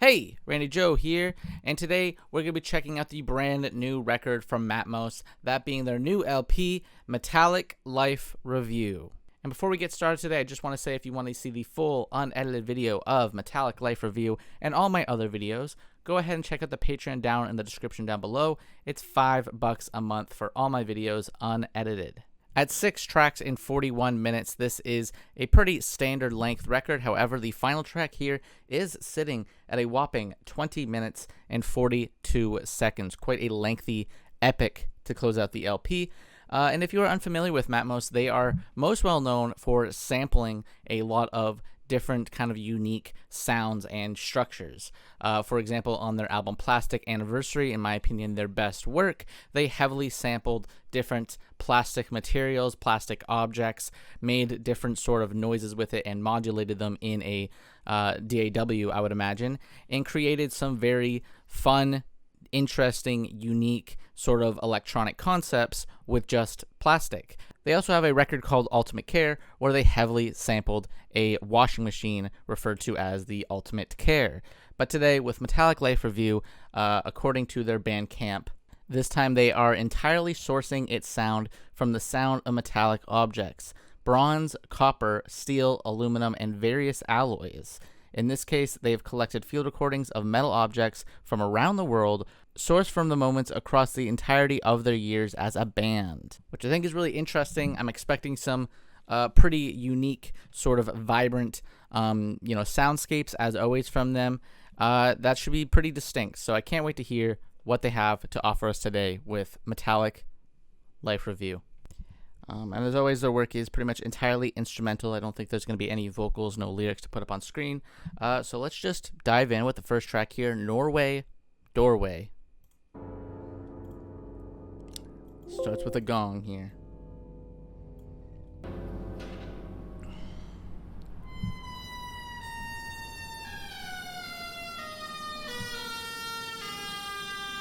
Hey, Randy Joe here, and today we're going to be checking out the brand new record from Matmos, that being their new LP, Metallic Life Review. And before we get started today, I just want to say if you want to see the full unedited video of Metallic Life Review and all my other videos, go ahead and check out the Patreon down in the description down below. It's $5 a month for all my videos unedited. At 6 tracks in 41 minutes, this is a pretty standard length record. However, the final track here is sitting at a whopping 20 minutes and 42 seconds. Quite a lengthy epic to close out the LP. And if you are unfamiliar with Matmos, they are most well known for sampling a lot of different kind of unique sounds and structures. For example, on their album Plastic Anniversary, in my opinion, their best work, they heavily sampled different plastic materials, plastic objects, made different sort of noises with it, and modulated them in a DAW, I would imagine, and created some very fun, interesting, unique sort of electronic concepts with just plastic. They also have a record called Ultimate Care, where they heavily sampled a washing machine referred to as the Ultimate Care. But today, with Metallic Life Review, according to their Bandcamp, this time they are entirely sourcing its sound from the sound of metallic objects: bronze, copper, steel, aluminum, and various alloys. In this case, they have collected field recordings of metal objects from around the world, sourced from the moments across the entirety of their years as a band, which I think is really interesting. I'm expecting some pretty unique, sort of vibrant, soundscapes, as always, from them. That should be pretty distinct, so I can't wait to hear what they have to offer us today with Metallic Life Review. And as always, their work is pretty much entirely instrumental. I don't think there's going to be any vocals, no lyrics to put up on screen. So let's just dive in with the first track here, Norway Doorway. Starts with a gong here.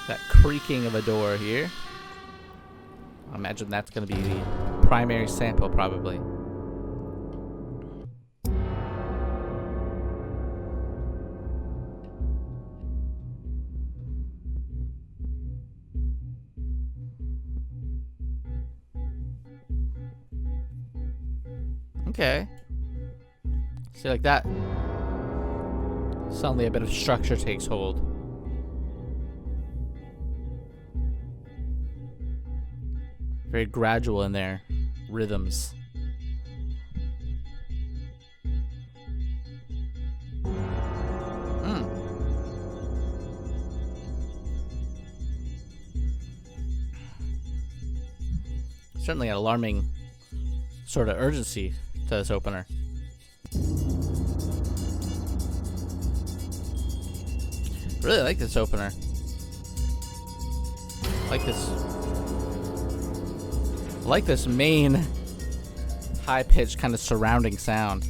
That creaking of a door here. I imagine that's going to be the primary sample, probably. Okay. See, like that. Suddenly a bit of structure takes hold. Very gradual in their rhythms. Certainly an alarming sort of urgency to this opener. Really like this opener. Like this main high-pitched kind of surrounding sound.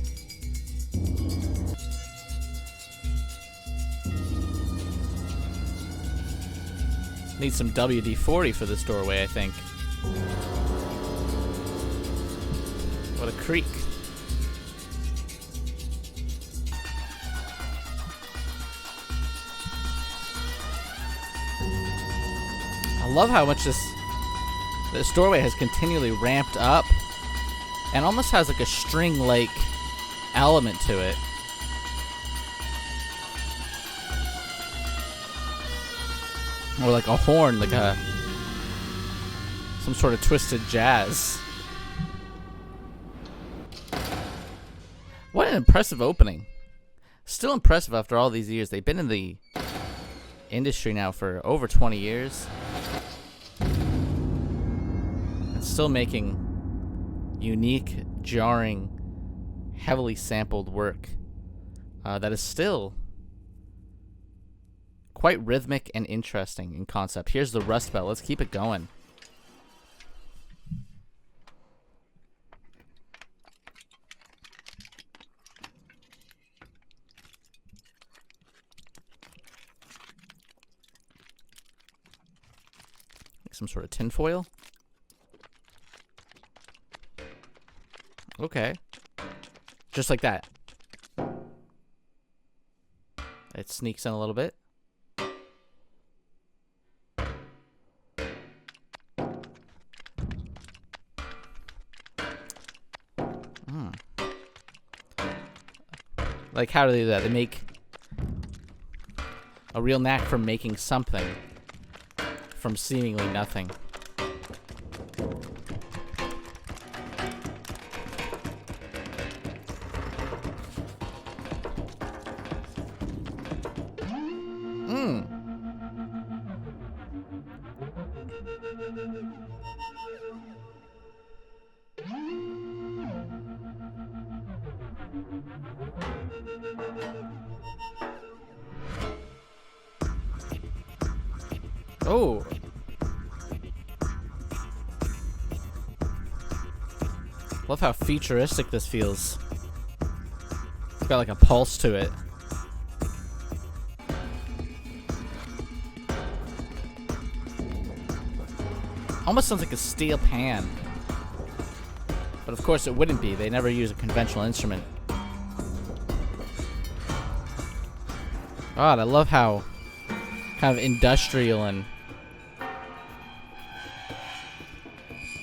Need some WD-40 for this doorway, I think. What a creak. I love how much this doorway has continually ramped up and almost has like a string-like element to it. Or like a horn, like some sort of twisted jazz. What an impressive opening. Still impressive after all these years. They've been in the industry now for over 20 years. And still making unique, jarring, heavily sampled work that is still quite rhythmic and interesting in concept. Here's the Rust Belt. Let's keep it going. Some sort of tinfoil. Okay. Just like that. It sneaks in a little bit. Like, how do they do that? They make a real knack for making something from seemingly nothing. Oh. Love how futuristic this feels. It's got like a pulse to it. Almost sounds like a steel pan. But of course it wouldn't be. They never use a conventional instrument. God, I love how kind of industrial and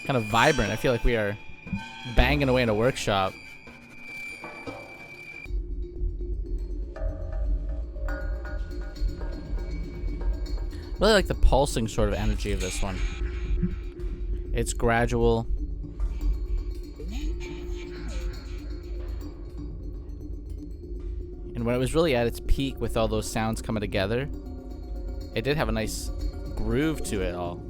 kind of vibrant. I feel like we are banging away in a workshop. Really like the pulsing sort of energy of this one. It's gradual. And when it was really at its peak with all those sounds coming together, it did have a nice groove to it all.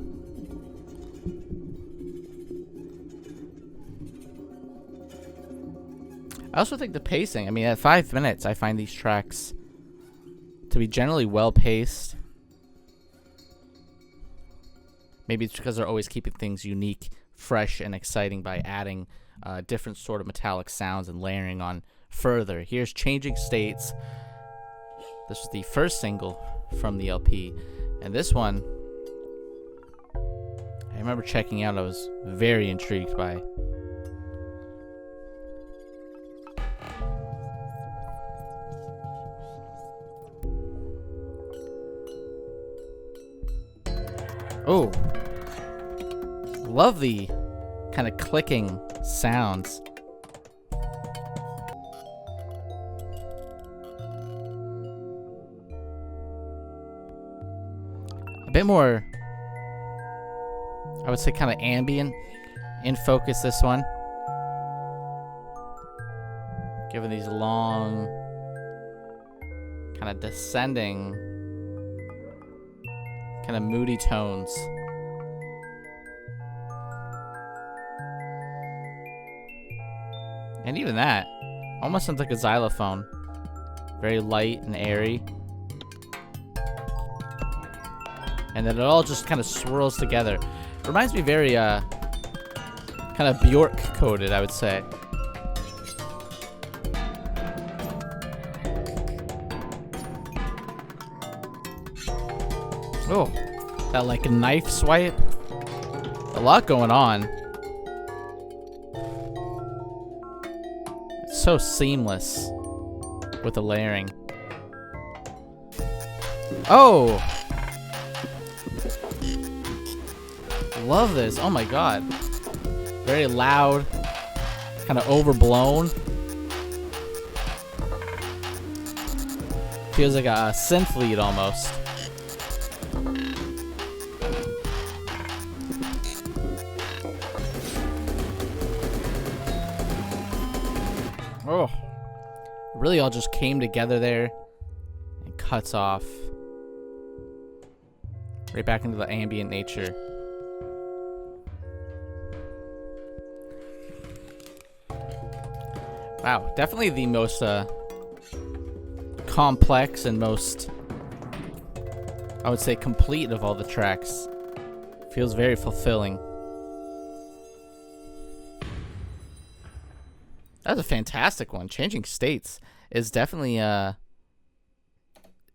I also think the pacing, I mean, at 5 minutes, I find these tracks to be generally well paced. Maybe it's because they're always keeping things unique, fresh, and exciting by adding different sort of metallic sounds and layering on further. Here's Changing States. This was the first single from the LP. And this one, I remember checking out, I was very intrigued by. Oh, love the kind of clicking sounds. A bit more, I would say, kind of ambient in focus, this one. Given these long, kind of descending, kind of moody tones. And even that almost sounds like a xylophone. Very light and airy. And then it all just kind of swirls together. Reminds me very kind of Bjork coded, I would say. Oh, that like knife swipe. A lot going on. It's so seamless with the layering. Oh! Love this. Oh my god. Very loud. Kind of overblown. Feels like a synth lead almost. Oh, really all just came together there and cuts off right back into the ambient nature. Wow, definitely the most complex and most, I would say, complete of all the tracks. Feels very fulfilling. That was a fantastic one. Changing States is definitely,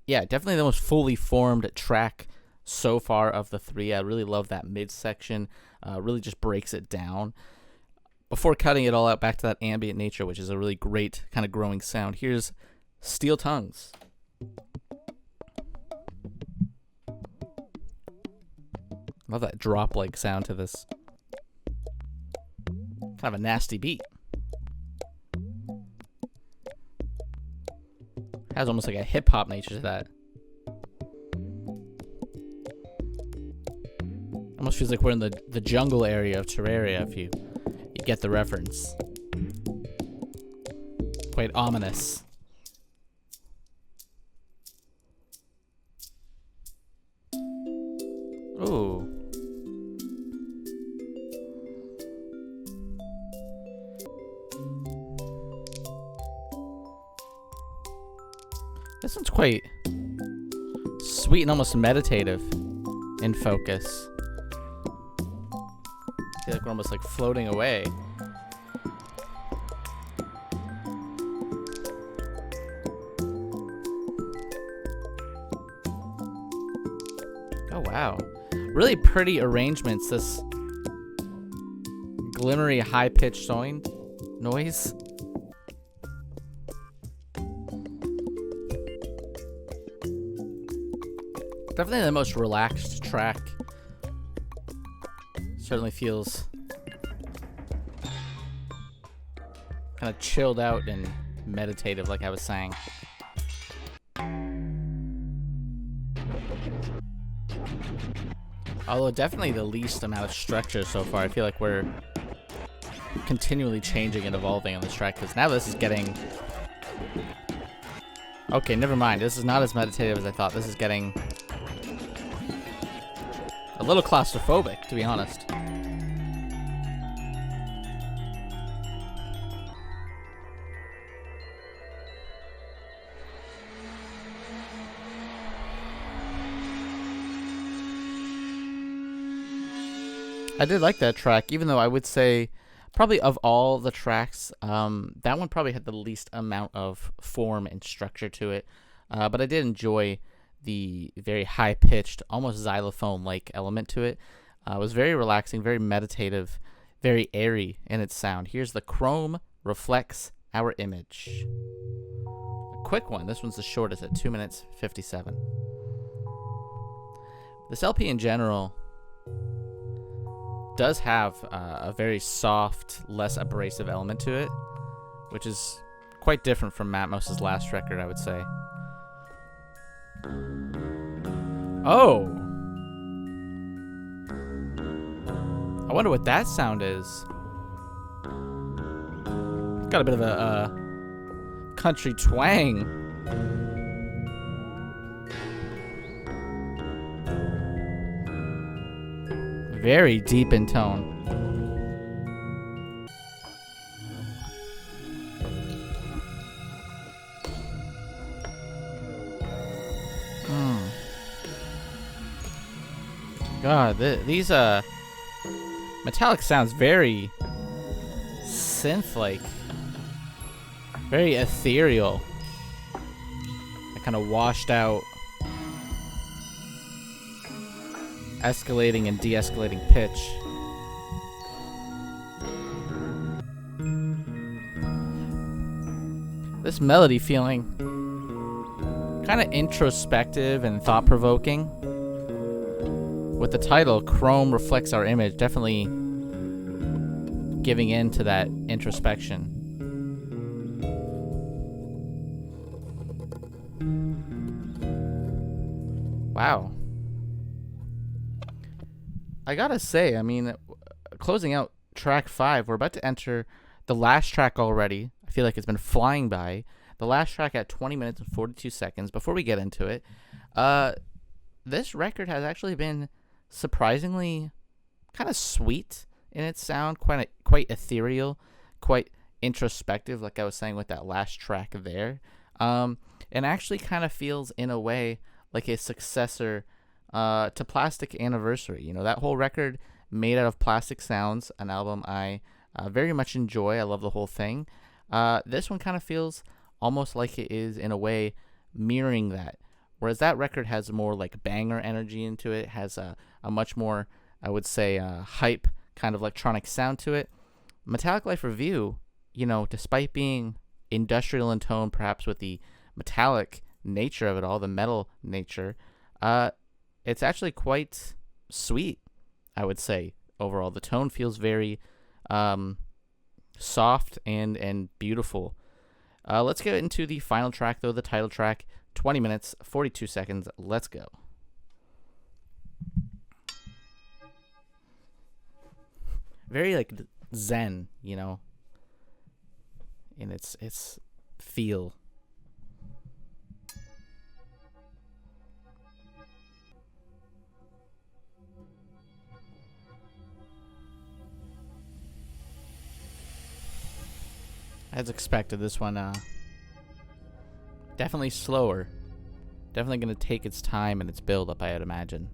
definitely the most fully formed track so far of the three. I really love that midsection. Really just breaks it down before cutting it all out back to that ambient nature, which is a really great kind of growing sound. Here's Steel Tongues. Love that drop-like sound to this. Kind of a nasty beat. Has almost like a hip-hop nature to that. Almost feels like we're in the jungle area of Terraria, if you get the reference. Quite ominous. Ooh. This one's quite sweet and almost meditative in focus. I feel like we're almost like floating away. Oh wow. Really pretty arrangements, this glimmery high-pitched noise. Definitely the most relaxed track. Certainly feels kind of chilled out and meditative, like I was saying. Although definitely the least amount of structure so far. I feel like we're continually changing and evolving on this track, because now this is getting... Okay, never mind. This is not as meditative as I thought. This is getting a little claustrophobic, to be honest. I did like that track, even though I would say probably of all the tracks, that one probably had the least amount of form and structure to it. But I did enjoy the very high-pitched, almost xylophone-like element to it. It was very relaxing, very meditative, very airy in its sound. Here's the Chrome Reflects Our Image. A quick one. This one's the shortest at 2 minutes 57. This LP in general does have a very soft, less abrasive element to it, which is quite different from Matmos' last record, I would say. Oh! I wonder what that sound is. It's got a bit of a country twang. Very deep in tone. God, these metallic sounds very synth-like, very ethereal. That kind of washed out, escalating and de-escalating pitch. This melody feeling kind of introspective and thought-provoking. With the title, Chrome Reflects Our Image, definitely giving in to that introspection. Wow. I gotta say, I mean, closing out track 5, we're about to enter the last track already. I feel like it's been flying by. The last track at 20 minutes and 42 seconds. Before we get into it, this record has actually been surprisingly kind of sweet in its sound, quite ethereal, quite introspective, like I was saying with that last track there. And actually kind of feels, in a way, like a successor to Plastic Anniversary. You know, that whole record made out of Plastic Sounds, an album I very much enjoy. I love the whole thing. This one kind of feels almost like it is, in a way, mirroring that. Whereas that record has more like banger energy into it, has a much more, I would say, hype kind of electronic sound to it. Metallic Life Review, you know, despite being industrial in tone, perhaps with the metallic nature of it all, the metal nature, it's actually quite sweet I would say overall the tone feels very soft and beautiful. Let's get into the final track though, the title track. 20 minutes, 42 seconds. Let's go. Very like zen, you know, in its feel. As expected, this one definitely slower. Definitely going to take its time and its build up, I'd imagine.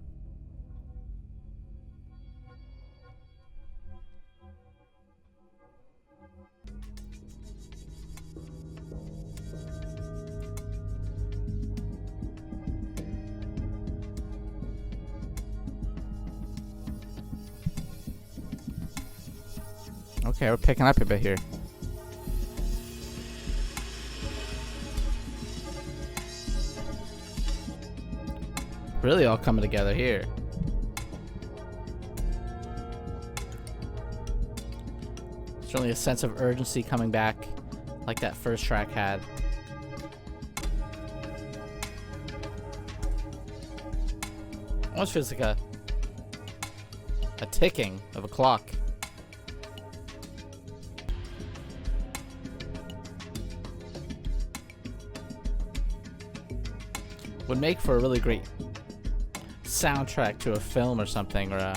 Okay, we're picking up a bit here. Really all coming together here. Certainly a sense of urgency coming back like that first track had. Almost feels like a ticking of a clock. Would make for a really great soundtrack to a film or something, or a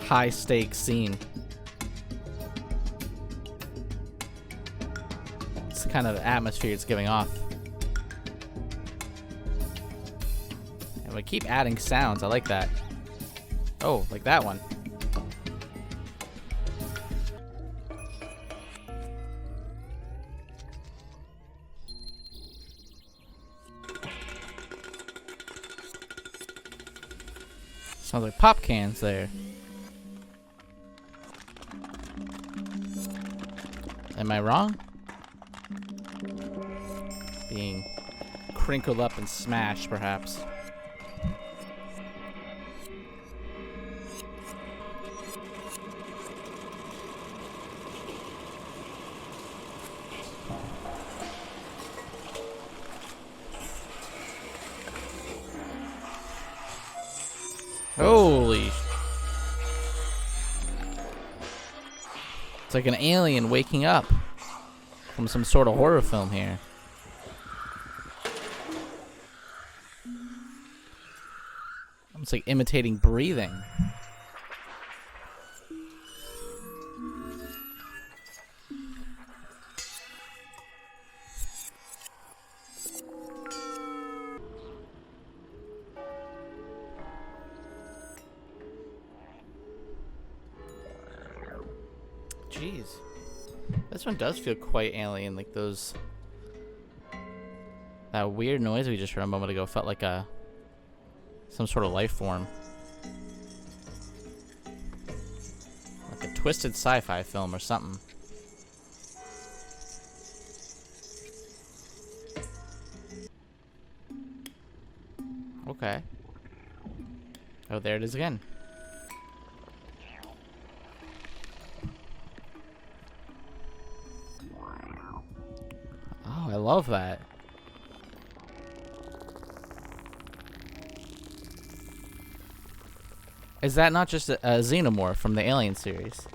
high stakes scene. It's the kind of atmosphere it's giving off. And we keep adding sounds. I like that. Oh, like that one. Sounds like pop cans there. Am I wrong? Being crinkled up and smashed, perhaps. Holy. It's like an alien waking up from some sort of horror film here. It's like imitating breathing. Jeez. This one does feel quite alien, like those... That weird noise we just heard a moment ago felt like some sort of life form. Like a twisted sci-fi film or something. Okay. Oh, there it is again. Oh, I love that. Is that not just a xenomorph from the Alien series?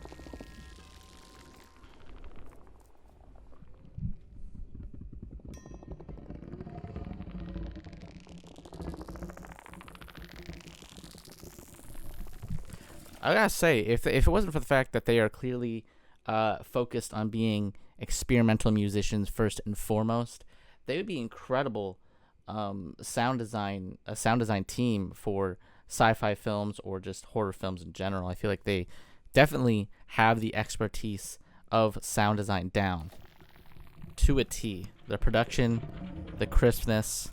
I gotta say, if it wasn't for the fact that they are clearly focused on being experimental musicians first and foremost, they would be incredible a sound design team for sci-fi films or just horror films in general. I feel like they definitely have the expertise of sound design down to a T. The production, the crispness.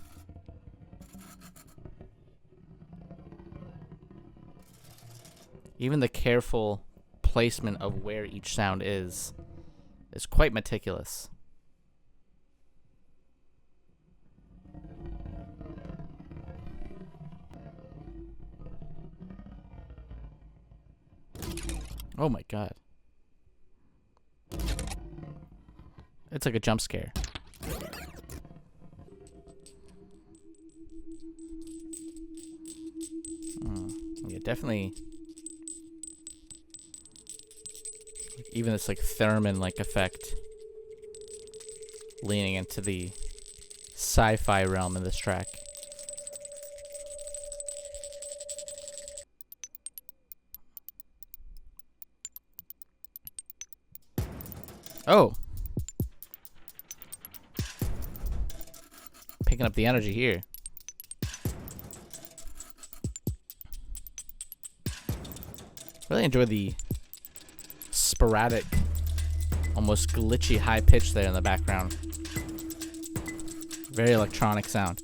Even the careful placement of where each sound is quite meticulous. Oh my god. It's like a jump scare. Yeah, definitely. Even this like theremin-like effect, leaning into the sci-fi realm in this track. Oh, picking up the energy here. Really enjoy the sporadic, almost glitchy high pitch there in the background. Very electronic sound.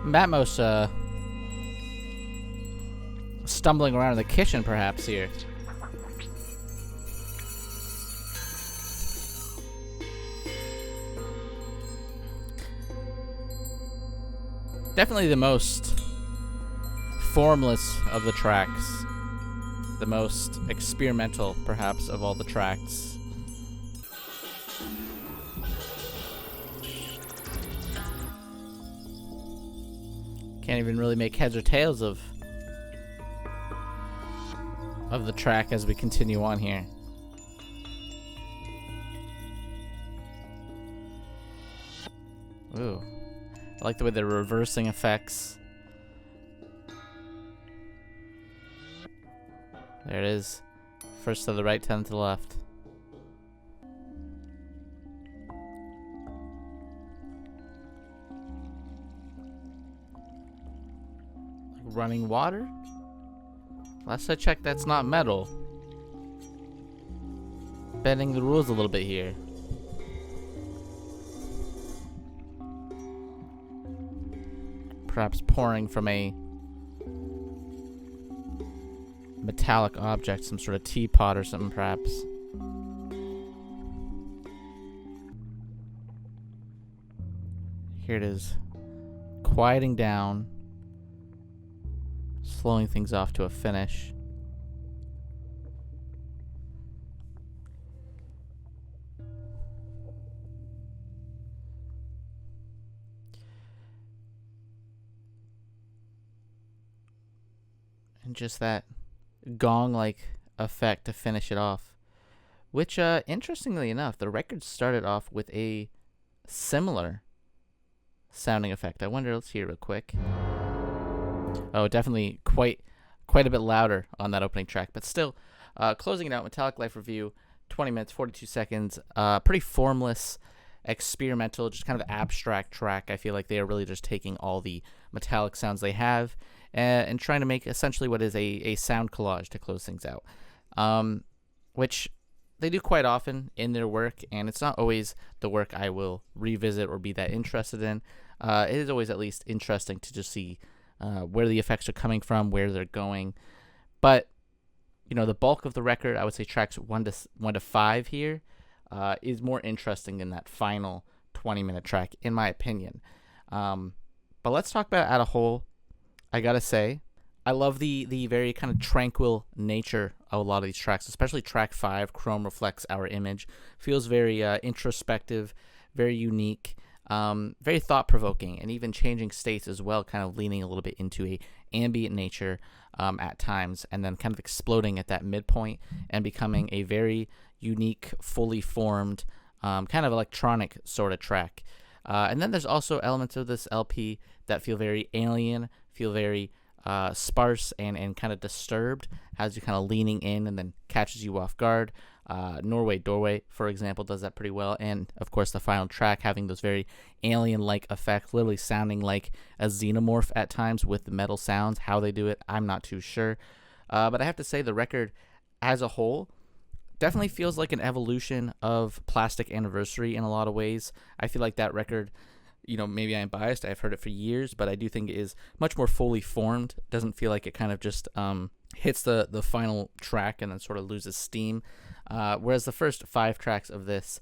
Matmos stumbling around in the kitchen perhaps here. Definitely the most formless of the tracks. The most experimental, perhaps, of all the tracks. Can't even really make heads or tails of the track as we continue on here. Ooh. I like the way they're reversing effects. There it is. First to the right, 10 to the left. Running water? Last I checked, that's not metal. Bending the rules a little bit here. Perhaps pouring from a metallic object, some sort of teapot or something, perhaps. Here it is. Quieting down. Slowing things off to a finish. And just that gong-like effect to finish it off. Which, interestingly enough, the record started off with a similar sounding effect. I wonder, let's hear it real quick. Oh, definitely quite a bit louder on that opening track. But still, closing it out, Metallic Life Review, 20 minutes, 42 seconds. Pretty formless, experimental, just kind of abstract track. I feel like they are really just taking all the metallic sounds they have and trying to make essentially what is a sound collage to close things out, which they do quite often in their work, and it's not always the work I will revisit or be that interested in. It is always at least interesting to just see where the effects are coming from, where they're going. But, you know, the bulk of the record, I would say tracks 1 to 5 here, is more interesting than that final 20-minute track, in my opinion. But let's talk about it as a whole. I gotta say, I love the very kind of tranquil nature of a lot of these tracks, especially track 5, Chrome Reflects Our Image. Feels very introspective, very unique, very thought-provoking, and even changing states as well, kind of leaning a little bit into a ambient nature at times, and then kind of exploding at that midpoint and becoming a very unique, fully formed, kind of electronic sort of track. And then there's also elements of this LP that feel very alien, feel very sparse and kind of disturbed, has you kind of leaning in and then catches you off guard. Norway Doorway, for example, does that pretty well. And, of course, the final track having those very alien-like effects, literally sounding like a xenomorph at times with the metal sounds. How they do it, I'm not too sure. But I have to say the record as a whole definitely feels like an evolution of Plastic Anniversary in a lot of ways. I feel like that record, you know, maybe I'm biased, I've heard it for years, but I do think it is much more fully formed. It doesn't feel like it kind of just hits the final track and then sort of loses steam. Whereas the first 5 tracks of this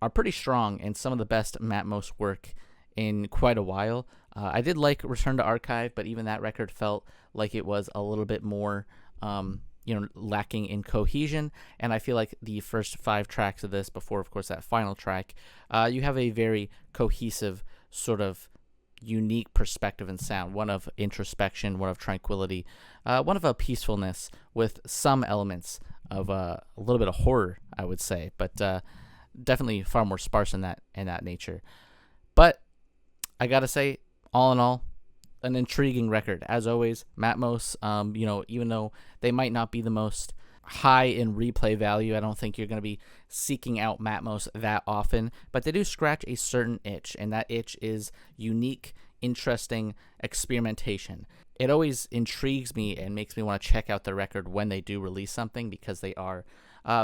are pretty strong and some of the best Matmos work in quite a while. I did like Return to Archive, but even that record felt like it was a little bit more, lacking in cohesion. And I feel like the first 5 tracks of this, before, of course, that final track, you have a very cohesive sort of unique perspective and sound, one of introspection, one of tranquility, one of a peacefulness with some elements of a little bit of horror, I would say, but definitely far more sparse in that nature. But I gotta say, all in all, an intriguing record. As always, Matmos, even though they might not be the most high in replay value, I don't think you're going to be seeking out Matmos that often, but they do scratch a certain itch, and that itch is unique, interesting experimentation. It always intrigues me and makes me want to check out the record when they do release something, because they are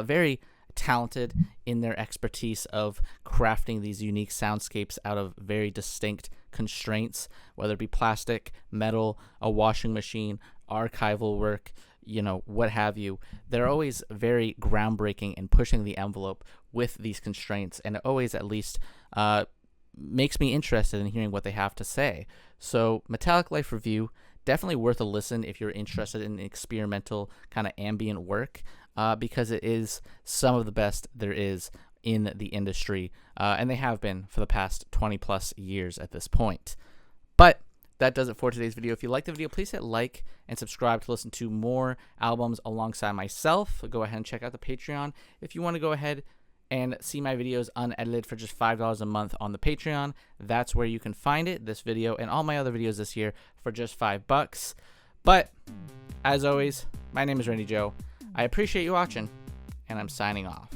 very talented in their expertise of crafting these unique soundscapes out of very distinct constraints, whether it be plastic, metal, a washing machine, archival work, what have you. They're always very groundbreaking and pushing the envelope with these constraints, and it always at least makes me interested in hearing what they have to say. So Metallic Life Review, definitely worth a listen if you're interested in experimental kind of ambient work, because it is some of the best there is in the industry, and they have been for the past 20 plus years at this point. But that does it for today's video. If you liked the video, please hit like and subscribe to listen to more albums alongside myself. Go ahead and check out the Patreon if you want to go ahead and see my videos unedited for just $5 a month on the Patreon. That's where you can find it, this video and all my other videos this year, for just $5. But as always, my name is Randy Joe. I appreciate you watching, and I'm signing off.